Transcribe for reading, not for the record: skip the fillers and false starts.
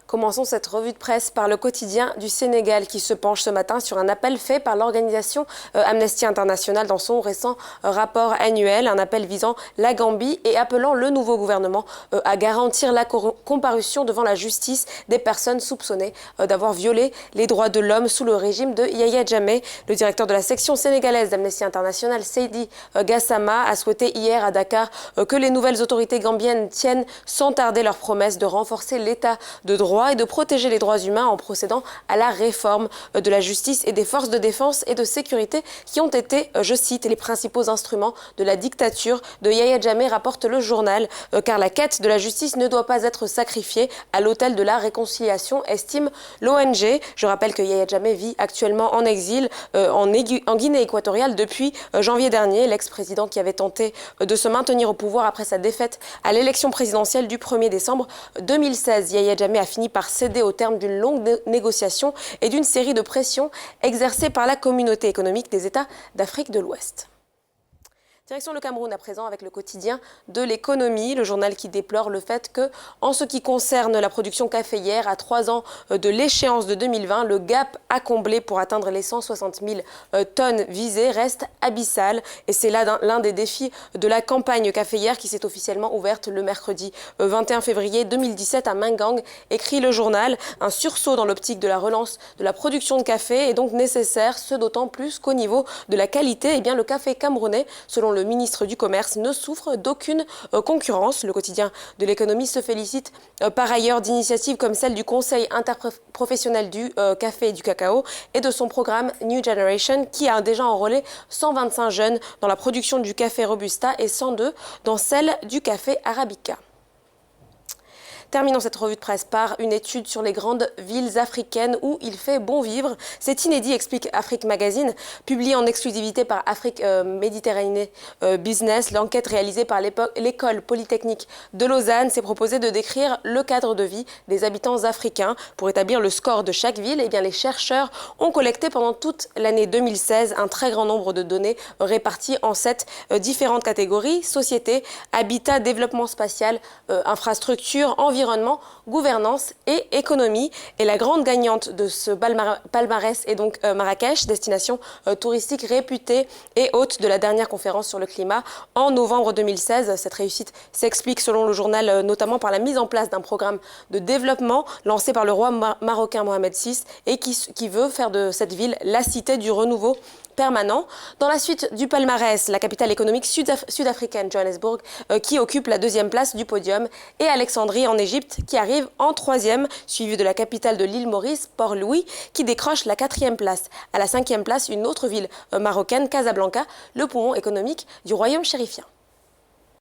Commençons cette revue de presse par le quotidien du Sénégal qui se penche ce matin sur un appel fait par l'organisation Amnesty International dans son récent rapport annuel, un appel visant la Gambie et appelant le nouveau gouvernement à garantir la comparution devant la justice des personnes soupçonnées d'avoir violé les droits de l'homme sous le régime de Yahya Jammeh. Le directeur de la section sénégalaise d'Amnesty International, Seydi Gassama, a souhaité hier à Dakar que les nouvelles autorités gambiennes tiennent sans tarder leur promesse de renforcer l'état de droit et de protéger les droits humains en procédant à la réforme de la justice et des forces de défense et de sécurité qui ont été, je cite, les principaux instruments de la dictature de Yahya Jammeh, rapporte le journal, car la quête de la justice ne doit pas être sacrifiée à l'autel de la réconciliation, estime l'ONG. Je rappelle que Yahya Jammeh vit actuellement en exil en Guinée équatoriale depuis janvier dernier. L'ex-président qui avait tenté de se maintenir au pouvoir après sa défaite à l'élection présidentielle du 1er décembre 2016. Yahya Jammeh a fini par céder au terme d'une longue négociation et d'une série de pressions exercées par la communauté économique des États d'Afrique de l'Ouest. Direction le Cameroun à présent avec le quotidien de l'économie, le journal qui déplore le fait que, en ce qui concerne la production caféière, à 3 ans de l'échéance de 2020, le gap à combler pour atteindre les 160 000 tonnes visées reste abyssal. Et c'est là l'un des défis de la campagne caféière qui s'est officiellement ouverte le mercredi 21 février 2017 à Mingang, écrit le journal. Un sursaut dans l'optique de la relance de la production de café est donc nécessaire, ce d'autant plus qu'au niveau de la qualité, eh bien, le café camerounais, selon le ministre du Commerce, ne souffre d'aucune concurrence. Le quotidien de l'économie se félicite par ailleurs d'initiatives comme celle du Conseil interprofessionnel du café et du cacao et de son programme New Generation qui a déjà enrôlé 125 jeunes dans la production du café Robusta et 102 dans celle du café Arabica. Terminons cette revue de presse par une étude sur les grandes villes africaines où il fait bon vivre. C'est inédit, explique Afrique Magazine, publié en exclusivité par Afrique Méditerranée Business. L'enquête réalisée par l'école polytechnique de Lausanne s'est proposée de décrire le cadre de vie des habitants africains. Pour établir le score de chaque ville, eh bien, les chercheurs ont collecté pendant toute l'année 2016 un très grand nombre de données réparties en 7 différentes catégories: société, habitat, développement spatial, infrastructure, environnement, gouvernance et économie. Et la grande gagnante de ce palmarès est donc Marrakech, destination touristique réputée et hôte de la dernière conférence sur le climat en novembre 2016. Cette réussite s'explique selon le journal notamment par la mise en place d'un programme de développement lancé par le roi marocain Mohamed VI et qui veut faire de cette ville la cité du renouveau permanent. Dans la suite du palmarès, la capitale économique sud-africaine, Johannesburg, qui occupe la 2e place du podium, et Alexandrie en Égypte, qui arrive en 3e, suivie de la capitale de l'île Maurice, Port-Louis, qui décroche la 4e place. À la 5e place, une autre ville marocaine, Casablanca, le poumon économique du royaume chérifien.